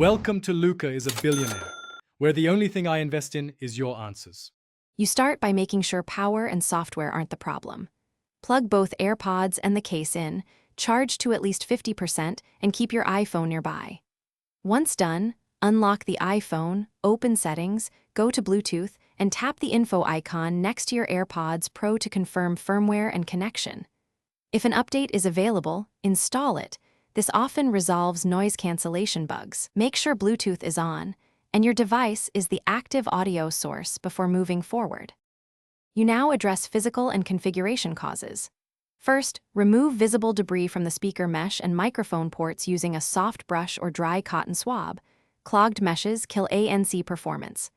Welcome to Luca is a Billionaire, where the only thing I invest in is your answers. You start by making sure power and software aren't the problem. Plug both AirPods and the case in, charge to at least 50%, and keep your iPhone nearby. Once done, unlock the iPhone, open Settings, go to Bluetooth, and tap the info icon next to your AirPods Pro to confirm firmware and connection. If an update is available, install it. This often resolves noise cancellation bugs. Make sure Bluetooth is on, and your device is the active audio source before moving forward. You now address physical and configuration causes. First, remove visible debris from the speaker mesh and microphone ports using a soft brush or dry cotton swab. Clogged meshes kill ANC performance.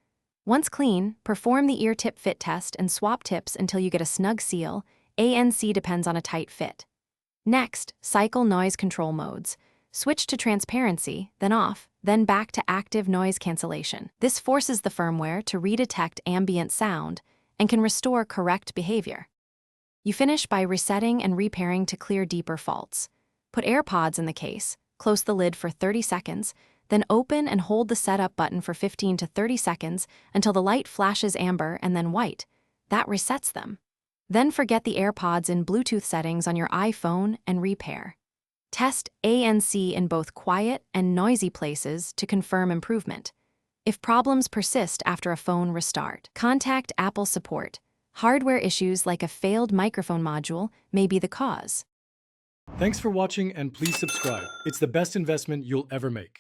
Once clean, perform the ear tip fit test and swap tips until you get a snug seal. ANC depends on a tight fit. Next, cycle noise control modes. Switch to transparency, then off, then back to active noise cancellation. This forces the firmware to redetect ambient sound and can restore correct behavior. You finish by resetting and repairing to clear deeper faults. Put AirPods in the case, close the lid for 30 seconds, then open and hold the setup button for 15 to 30 seconds until the light flashes amber and then white. That resets them. Then forget the AirPods in Bluetooth settings on your iPhone and repair. Test ANC in both quiet and noisy places to confirm improvement. If problems persist after a phone restart, contact Apple support. Hardware issues like a failed microphone module may be the cause. Thanks for watching and please subscribe. It's the best investment you'll ever make.